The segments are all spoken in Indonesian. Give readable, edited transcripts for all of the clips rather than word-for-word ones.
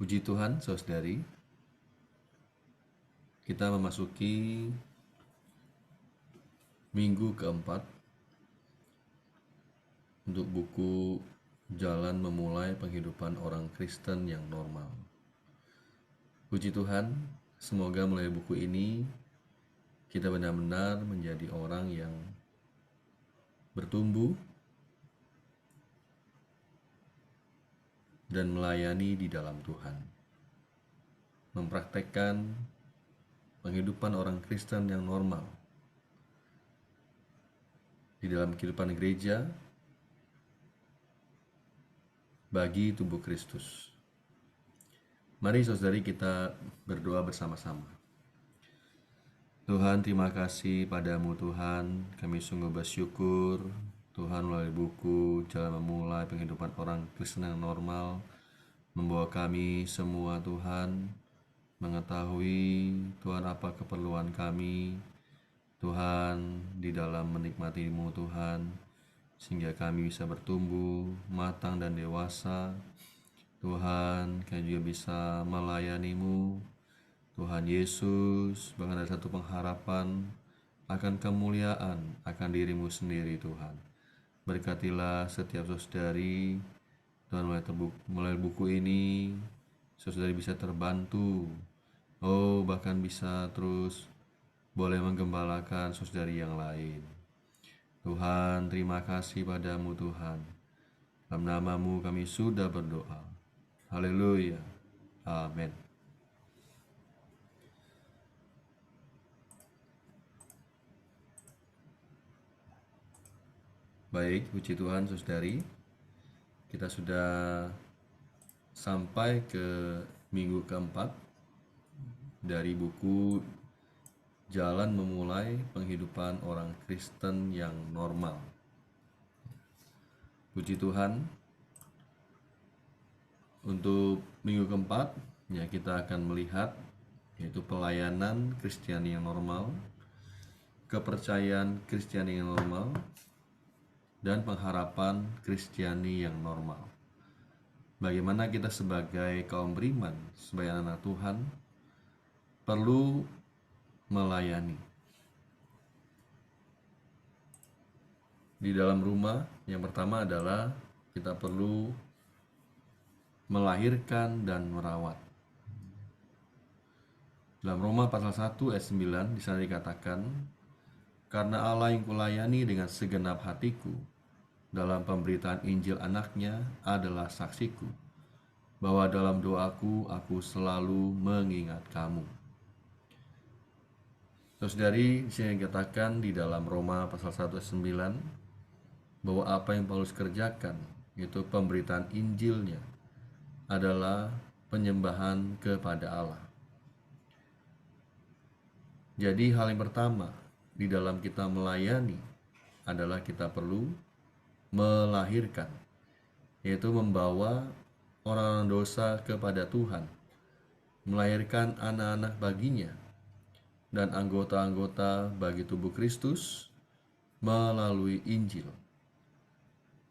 Puji Tuhan, saudari, kita memasuki minggu keempat untuk buku Jalan Memulai Penghidupan Orang Kristen yang Normal. Puji Tuhan, semoga melalui buku ini kita benar-benar menjadi orang yang bertumbuh dan melayani di dalam Tuhan, mempraktekkan penghidupan orang Kristen yang normal di dalam kehidupan gereja bagi tubuh Kristus. Mari saudari kita berdoa bersama-sama. Tuhan, terima kasih padamu Tuhan, kami sungguh bersyukur Tuhan melalui buku Jalan Memulai Penghidupan Orang Kristen yang Normal membawa kami semua Tuhan mengetahui Tuhan apa keperluan kami Tuhan di dalam menikmati-Mu Tuhan, sehingga kami bisa bertumbuh, matang dan dewasa. Tuhan, kami juga bisa melayani-Mu Tuhan Yesus. Bahkan ada satu pengharapan akan kemuliaan akan diri-Mu sendiri Tuhan. Berkatilah setiap saudari Tuhan, melalui buku ini saudari bisa terbantu, bahkan bisa terus boleh menggembalakan saudari yang lain. Tuhan, terima kasih padamu Tuhan. Dalam nama-Mu kami sudah berdoa. Haleluya. Amin. Baik, puji Tuhan saudari. Kita sudah sampai ke minggu keempat dari buku Jalan Memulai Penghidupan Orang Kristen yang Normal. Puji Tuhan, untuk minggu keempat ya kita akan melihat yaitu pelayanan Kristiani yang normal, kepercayaan Kristiani yang normal, dan pengharapan Kristiani yang normal. Bagaimana kita sebagai kaum beriman, sebagai anak Tuhan, perlu melayani. Di dalam rumah, yang pertama adalah kita perlu melahirkan dan merawat. Dalam Roma pasal 1 ayat 9 di sana dikatakan, karena Allah yang kulayani dengan segenap hatiku dalam pemberitaan Injil anaknya adalah saksiku, bahwa dalam doaku aku selalu mengingat kamu. Saudari, di sini dikatakan di dalam Roma pasal 1 ayat 9 bahwa apa yang Paulus kerjakan, yaitu pemberitaan Injilnya, adalah penyembahan kepada Allah. Jadi hal yang pertama di dalam kita melayani adalah kita perlu melahirkan, yaitu membawa orang-orang dosa kepada Tuhan, melahirkan anak-anak baginya dan anggota-anggota bagi tubuh Kristus melalui Injil.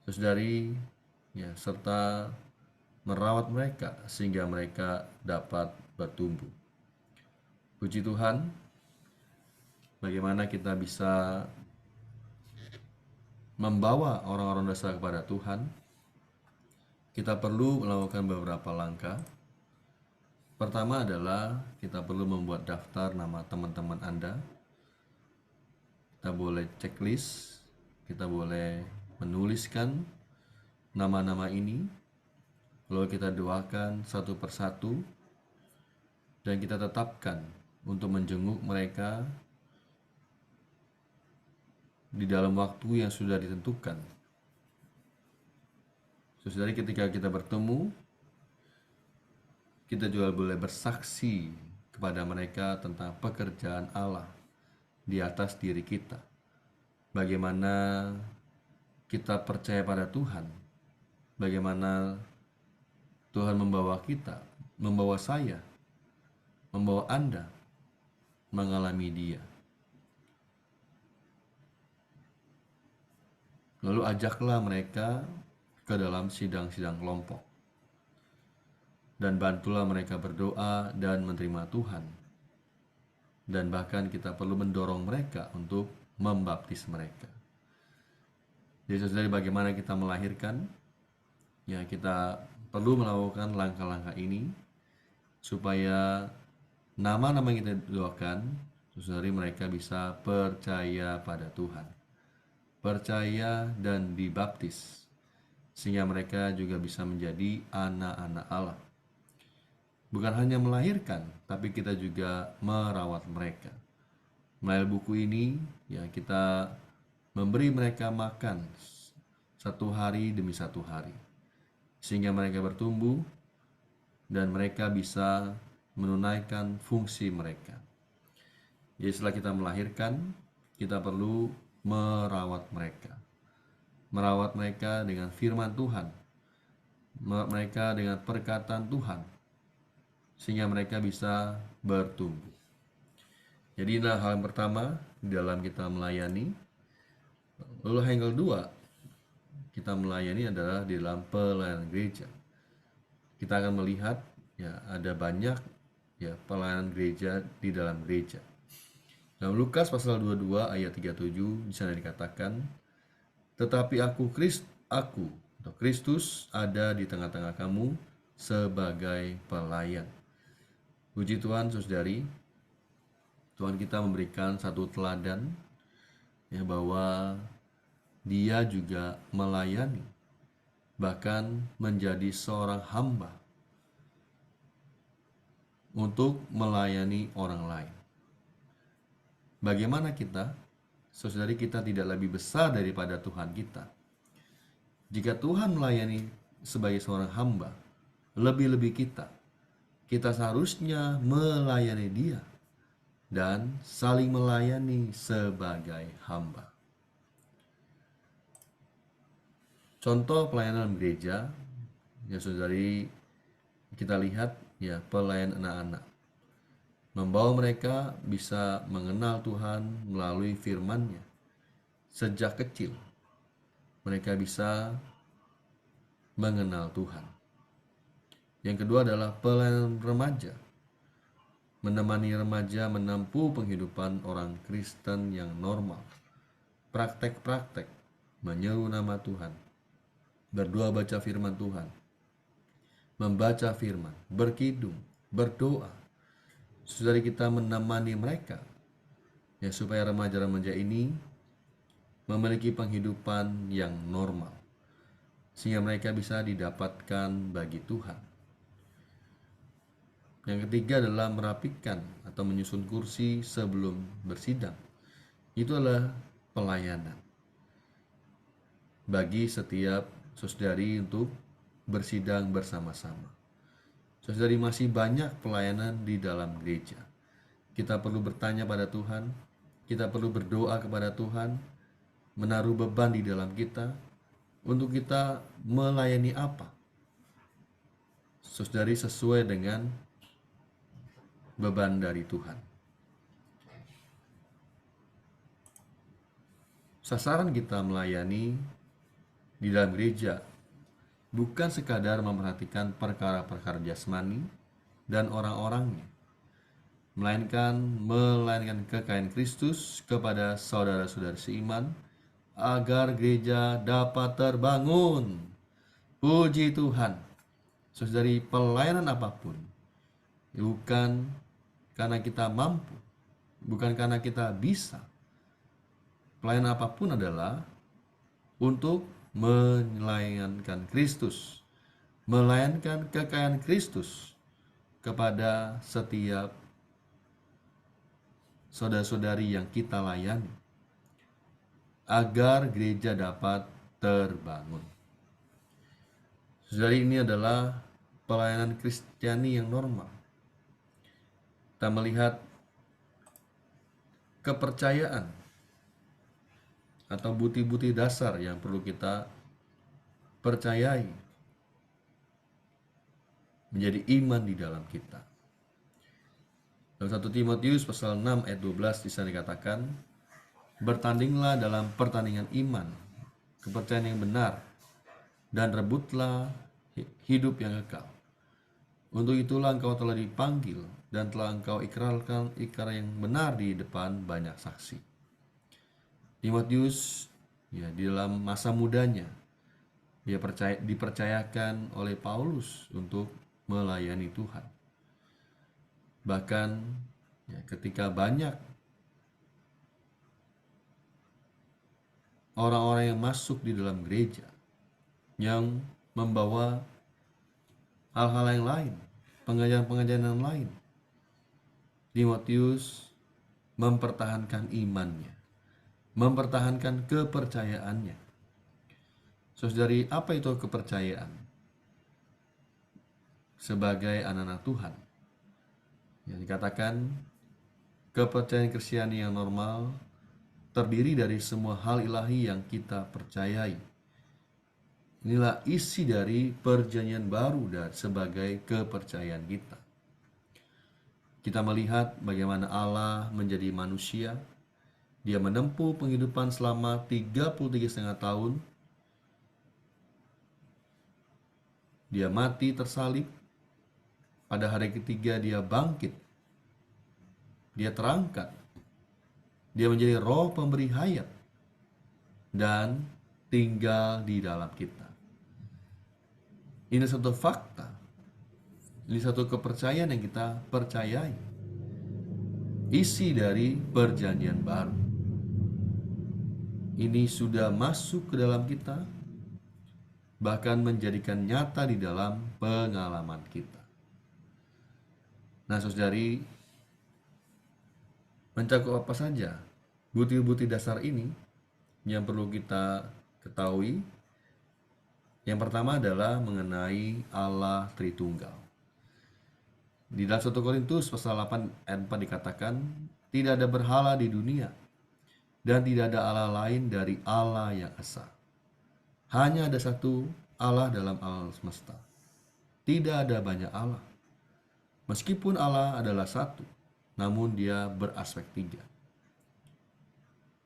Saudari, ya, serta merawat mereka sehingga mereka dapat bertumbuh. Puji Tuhan, bagaimana kita bisa membawa orang-orang dosa kepada Tuhan. Kita perlu melakukan beberapa langkah. Pertama adalah kita perlu membuat daftar nama teman-teman Anda. Kita boleh checklist, kita boleh menuliskan nama-nama ini, lalu kita doakan satu persatu, dan kita tetapkan untuk menjenguk mereka di dalam waktu yang sudah ditentukan. Saudari, ketika kita bertemu, kita juga boleh bersaksi kepada mereka tentang pekerjaan Allah di atas diri kita. Bagaimana kita percaya pada Tuhan, bagaimana Tuhan membawa kita, membawa saya, membawa Anda mengalami Dia. Lalu ajaklah mereka ke dalam sidang-sidang kelompok. dan bantulah mereka berdoa dan menerima Tuhan. Dan bahkan kita perlu mendorong mereka untuk membaptis mereka. Jadi saudari, bagaimana kita melahirkan? Ya, kita perlu melakukan langkah-langkah ini supaya nama-nama yang kita doakan, saudari, mereka bisa percaya pada Tuhan, percaya dan dibaptis, sehingga mereka juga bisa menjadi anak-anak Allah. Bukan hanya melahirkan, tapi kita juga merawat mereka. Melalui buku ini, ya, kita memberi mereka makan satu hari demi satu hari, sehingga mereka bertumbuh dan mereka bisa menunaikan fungsi mereka. Jadi setelah kita melahirkan, kita perlu merawat mereka. Merawat mereka dengan firman Tuhan, merawat mereka dengan perkataan Tuhan, sehingga mereka bisa bertumbuh. Jadi inilah hal yang pertama dalam kita melayani. Lalu hal yang kedua, kita melayani adalah di dalam pelayanan gereja. Kita akan melihat, ya, ada banyak, ya, pelayanan gereja di dalam gereja. Dalam Lukas pasal 22 ayat 37 di sana dikatakan, "Tetapi aku atau Kristus ada di tengah-tengah kamu sebagai pelayan." Puji Tuhan, saudari, Tuhan kita memberikan satu teladan, ya, bahwa Dia juga melayani, bahkan menjadi seorang hamba untuk melayani orang lain. Bagaimana kita? Saudari, kita tidak lebih besar daripada Tuhan kita. Jika Tuhan melayani sebagai seorang hamba, lebih-lebih kita seharusnya melayani Dia dan saling melayani sebagai hamba. Contoh pelayanan gereja, ya saudari, kita lihat, ya, pelayan anak-anak. Membawa mereka bisa mengenal Tuhan melalui firman-Nya. Sejak kecil, mereka bisa mengenal Tuhan. Yang kedua adalah pelayanan remaja. Menemani remaja menempuh penghidupan orang Kristen yang normal. Praktek-praktek menyeru nama Tuhan, berdoa baca firman Tuhan, membaca firman, berkidung, berdoa. Saudari, kita menemani mereka, ya, supaya remaja-remaja ini memiliki penghidupan yang normal, sehingga mereka bisa didapatkan bagi Tuhan. Yang ketiga adalah merapikan atau menyusun kursi sebelum bersidang. Itu adalah pelayanan bagi setiap saudari untuk bersidang bersama-sama. Saudari, masih banyak pelayanan di dalam gereja. Kita perlu bertanya pada Tuhan, kita perlu berdoa kepada Tuhan, menaruh beban di dalam kita untuk kita melayani apa. Saudari, sesuai dengan beban dari Tuhan. Sasaran kita melayani di dalam gereja bukan sekadar memperhatikan perkara-perkara jasmani dan orang-orangnya, melainkan melayanikan kekayaan Kristus kepada saudara-saudara seiman agar gereja dapat terbangun. Puji Tuhan. Saudari, pelayanan apapun bukan karena kita mampu, bukan karena kita bisa. Pelayanan apapun adalah untuk melayanikan Kristus, melayankan kekayaan Kristus kepada setiap saudara-saudari yang kita layani, agar gereja dapat terbangun. Saudari, ini adalah pelayanan Kristiani yang normal. Kita melihat kepercayaan atau bukti-bukti dasar yang perlu kita percayai menjadi iman di dalam kita. Dalam 1 Timotius pasal 6 ayat 12 di sana dikatakan, "Bertandinglah dalam pertandingan iman, kepercayaan yang benar, dan rebutlah hidup yang kekal, Untuk itulah engkau telah dipanggil dan telah engkau ikrarkan ikrar yang benar di depan banyak saksi. Timotius, ya, di dalam masa mudanya dia dipercayakan oleh Paulus untuk melayani Tuhan. Bahkan ya, ketika banyak orang-orang yang masuk di dalam gereja yang membawa hal-hal yang lain, pengajaran-pengajaran yang lain, Timotius mempertahankan imannya, mempertahankan kepercayaannya. Saudari, apa itu kepercayaan? Sebagai anak-anak Tuhan, yang dikatakan kepercayaan Kristiani yang normal terdiri dari semua hal ilahi yang kita percayai. Inilah isi dari perjanjian baru dan sebagai kepercayaan kita. Kita melihat bagaimana Allah menjadi manusia. Dia menempuh penghidupan selama 33,5 tahun. Dia mati tersalib. Pada hari ketiga dia bangkit. Dia terangkat. Dia menjadi roh pemberi hayat dan tinggal di dalam kita. Ini satu fakta. Ini satu kepercayaan yang kita percayai. Isi dari perjanjian baru. Ini sudah masuk ke dalam kita, bahkan menjadikan nyata di dalam pengalaman kita. Nah, saudari, mencakup apa saja butir-butir dasar ini yang perlu kita ketahui? Yang pertama adalah mengenai Allah Tritunggal. Di dalam 1 Korintus pasal 8 ayat 4 dikatakan, tidak ada berhala di dunia dan tidak ada Allah lain dari Allah yang esa. Hanya ada satu Allah dalam alam semesta. Tidak ada banyak Allah. Meskipun Allah adalah satu, namun dia beraspek tiga.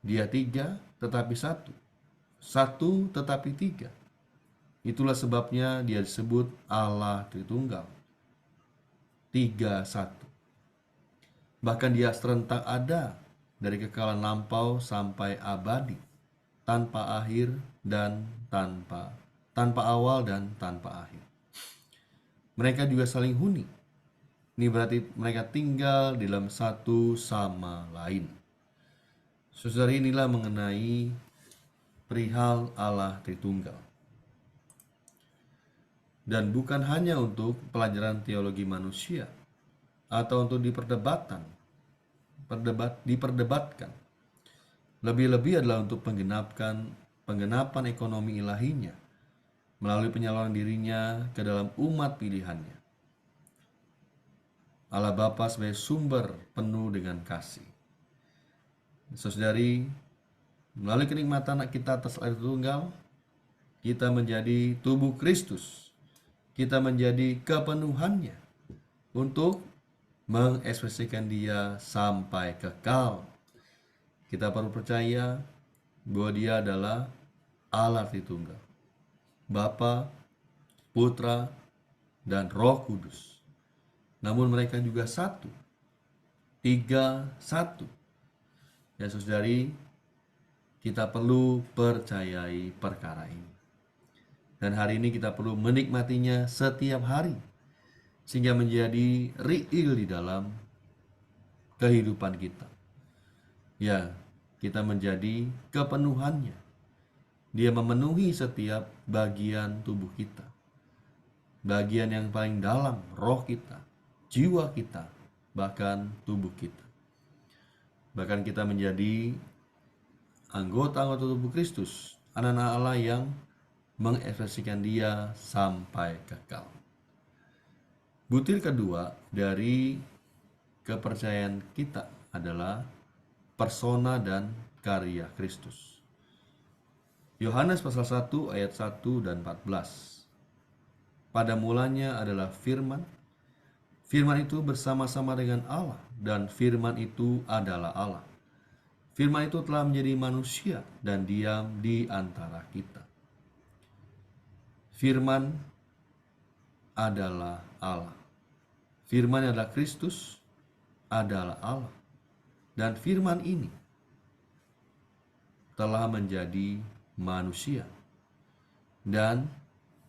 Dia tiga tetapi satu. Satu tetapi tiga. Itulah sebabnya dia disebut Allah Tritunggal. 3-1. Bahkan dia serentak ada dari kekalan lampau sampai abadi, tanpa akhir dan tanpa awal dan tanpa akhir. Mereka juga saling huni. Ini berarti mereka tinggal di dalam satu sama lain. Saudara, inilah mengenai perihal Allah Tritunggal. Dan bukan hanya untuk pelajaran teologi manusia atau untuk diperdebatkan. Lebih-lebih adalah untuk penggenapan ekonomi ilahinya melalui penyaluran dirinya ke dalam umat pilihannya. Allah Bapa sebagai sumber penuh dengan kasih. Saudari, melalui kenikmatan kita atas air tunggal, kita menjadi tubuh Kristus. Kita menjadi kepenuhannya untuk mengekspresikan dia sampai kekal. Kita perlu percaya bahwa dia adalah Allah Tritunggal, Bapa, Putra, dan Roh Kudus. Namun mereka juga satu, 3-1. Ya saudari, kita perlu percayai perkara ini. Dan hari ini kita perlu menikmatinya setiap hari, sehingga menjadi real di dalam kehidupan kita. Ya, kita menjadi kepenuhannya. Dia memenuhi setiap bagian tubuh kita. Bagian yang paling dalam, roh kita, jiwa kita, bahkan tubuh kita. Bahkan kita menjadi anggota-anggota tubuh Kristus, anak-anak Allah yang mengekspresikan dia sampai kekal. Butir kedua dari kepercayaan kita adalah persona dan karya Kristus. Yohanes pasal 1 ayat 1 dan 14. Pada mulanya adalah firman. Firman itu bersama-sama dengan Allah, dan firman itu adalah Allah. Firman itu telah menjadi manusia dan diam di antara kita. Firman adalah Allah. Firman adalah Kristus, adalah Allah. Dan firman ini telah menjadi manusia dan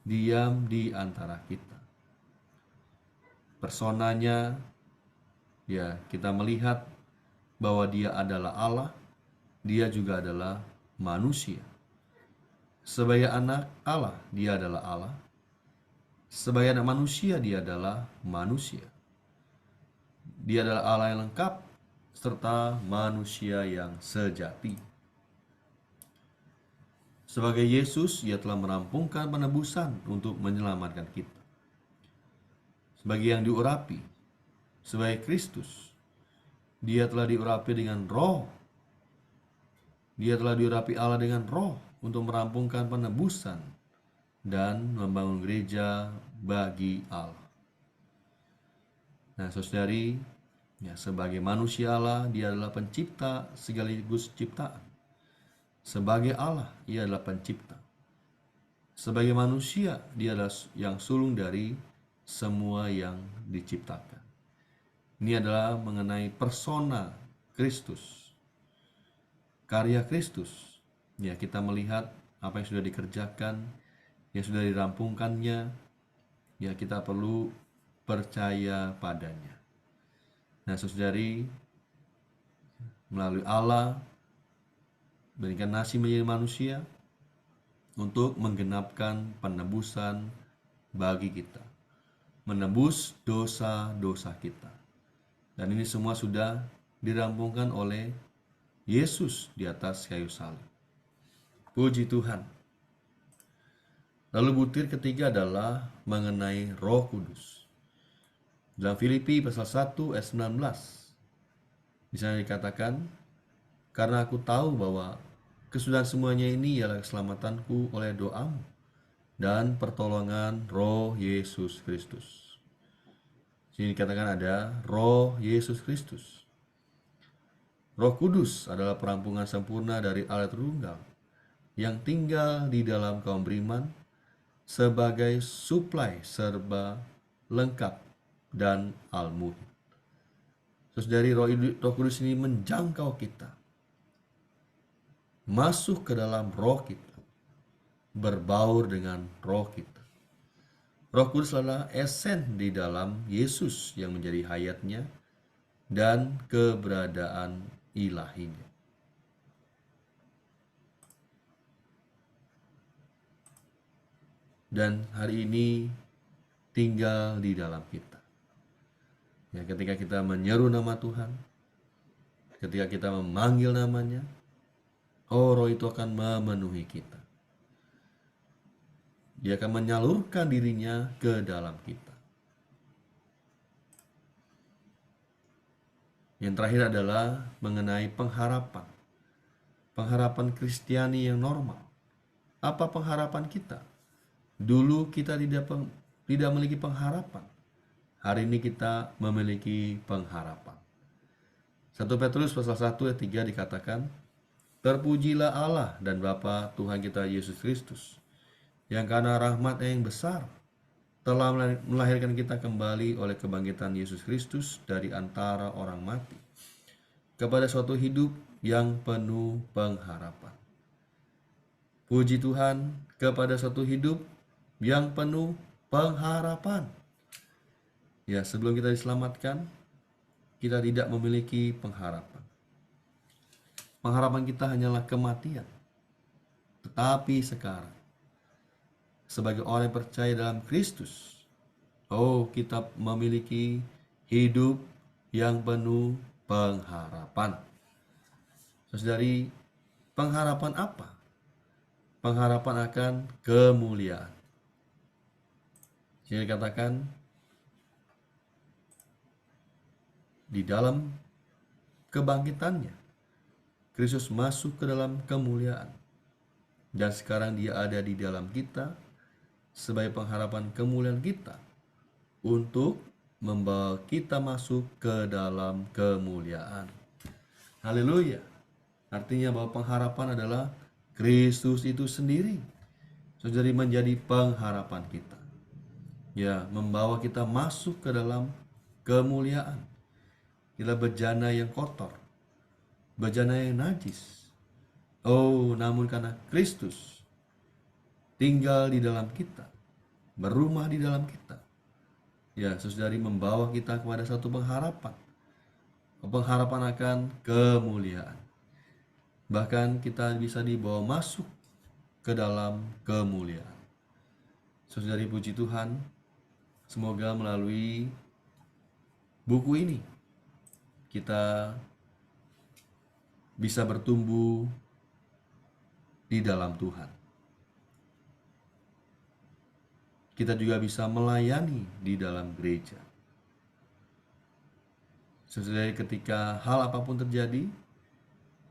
diam di antara kita. Personanya, ya, kita melihat bahwa dia adalah Allah, dia juga adalah manusia. Sebagai anak Allah, dia adalah Allah. Sebagai anak manusia, dia adalah manusia. Dia adalah Allah yang lengkap serta manusia yang sejati. Sebagai Yesus, ia telah merampungkan penebusan untuk menyelamatkan kita. Sebagai yang diurapi, sebagai Kristus, dia telah diurapi dengan roh. Dia telah diurapi Allah dengan roh untuk merampungkan penebusan dan membangun gereja bagi Allah. Nah, saudari, ya, sebagai manusia Allah, dia adalah pencipta sekaligus ciptaan. Sebagai Allah, ia adalah pencipta. Sebagai manusia, dia adalah yang sulung dari semua yang diciptakan. Ini adalah mengenai persona Kristus, karya Kristus. Ya, kita melihat apa yang sudah dikerjakan, yang sudah dirampungkannya. Ya, kita perlu percaya padanya. Nah, saudari, melalui Allah berinkarnasi menjadi manusia untuk menggenapkan penebusan bagi kita, menebus dosa-dosa kita. Dan ini semua sudah dirampungkan oleh Yesus di atas kayu salib. Puji Tuhan. Lalu butir ketiga adalah mengenai Roh Kudus. Dalam Filipi pasal 1 ayat 19, di sana dikatakan, karena aku tahu bahwa kesudahan semuanya ini ialah keselamatanku oleh doamu dan pertolongan Roh Yesus Kristus. Sini dikatakan ada Roh Yesus Kristus. Roh Kudus adalah perampungan sempurna dari Allah Tritunggal yang tinggal di dalam kaum beriman sebagai suplai serba lengkap dan al-muhid. Terus dari Roh Kudus ini menjangkau kita, masuk ke dalam roh kita, berbaur dengan roh kita. Roh Kudus adalah esen di dalam Yesus yang menjadi hayatnya dan keberadaan ilahinya. Dan hari ini tinggal di dalam kita. Ya, ketika kita menyeru nama Tuhan, ketika kita memanggil namanya, Roh itu akan memenuhi kita. Dia akan menyalurkan dirinya ke dalam kita. Yang terakhir adalah mengenai pengharapan. Pengharapan Kristiani yang normal. Apa pengharapan kita? Dulu kita tidak memiliki pengharapan. Hari ini kita memiliki pengharapan. 1 Petrus pasal 1 ayat 3 dikatakan, terpujilah Allah dan Bapa Tuhan kita Yesus Kristus, yang karena rahmat-Nya yang besar telah melahirkan kita kembali oleh kebangkitan Yesus Kristus dari antara orang mati kepada suatu hidup yang penuh pengharapan. Puji Tuhan, kepada suatu hidup yang penuh pengharapan. Ya, sebelum kita diselamatkan, kita tidak memiliki pengharapan. Pengharapan kita hanyalah kematian. Tetapi sekarang, sebagai orang yang percaya dalam Kristus, kita memiliki hidup yang penuh pengharapan. Saudari, pengharapan apa? Pengharapan akan kemuliaan. Jadi dikatakan, di dalam kebangkitannya, Kristus masuk ke dalam kemuliaan. Dan sekarang dia ada di dalam kita sebagai pengharapan kemuliaan kita untuk membawa kita masuk ke dalam kemuliaan. Haleluya. Artinya bahwa pengharapan adalah Kristus itu sendiri. Saudari, menjadi pengharapan kita. Ya, membawa kita masuk ke dalam kemuliaan. Kita bejana yang kotor, bejana yang najis. Oh, namun karena Kristus tinggal di dalam kita, berumah di dalam kita, ya saudari, membawa kita kepada satu pengharapan akan kemuliaan. Bahkan kita bisa dibawa masuk ke dalam kemuliaan. Saudari, puji Tuhan, semoga melalui buku ini kita bisa bertumbuh di dalam Tuhan. Kita juga bisa melayani di dalam gereja. Saudari, ketika hal apapun terjadi,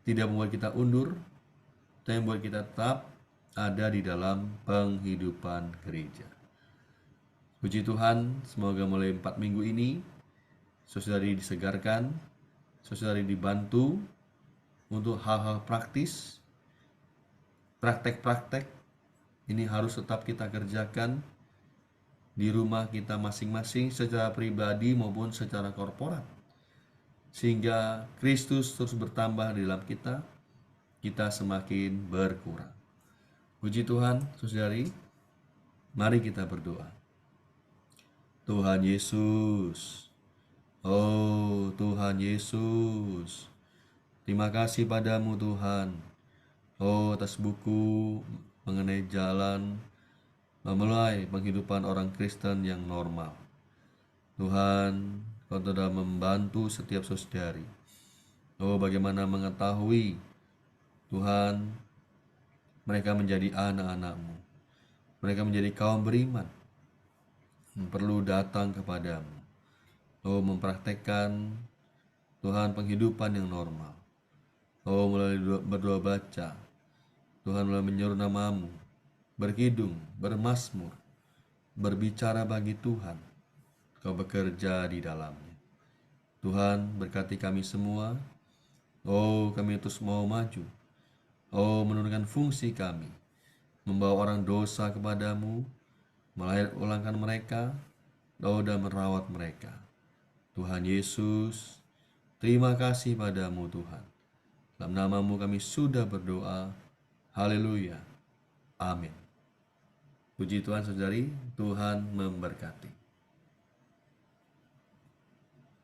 tidak membuat kita undur, tapi membuat kita tetap ada di dalam penghidupan gereja. Puji Tuhan, semoga mulai 4 minggu ini, saudari disegarkan, saudari dibantu untuk hal-hal praktis, praktek-praktek, ini harus tetap kita kerjakan di rumah kita masing-masing secara pribadi maupun secara korporat. Sehingga Kristus terus bertambah di dalam kita semakin berkurang. Puji Tuhan, saudari, mari kita berdoa. Tuhan Yesus, oh Tuhan Yesus, terima kasih padamu Tuhan, oh atas buku mengenai jalan memulai penghidupan orang Kristen yang normal. Tuhan, Kau telah membantu setiap saudari. Oh, bagaimana mengetahui Tuhan, mereka menjadi anak-anak-Mu, mereka menjadi kaum beriman, perlu datang kepadamu. Oh, mempraktekkan Tuhan penghidupan yang normal. Oh, mulai berdoa baca, Tuhan mulai menyuruh nama-Mu, berkidung, bermazmur, berbicara bagi Tuhan. Kau bekerja di dalamnya. Tuhan, berkati kami semua. Oh, kami terus mau maju. Oh, menurunkan fungsi kami, membawa orang dosa kepadamu, melahirkan ulangkan mereka, oh, dan merawat mereka. Tuhan Yesus, terima kasih padamu Tuhan. Dalam nama-Mu kami sudah berdoa. Haleluya. Amin. Puji Tuhan, saudari. Tuhan memberkati.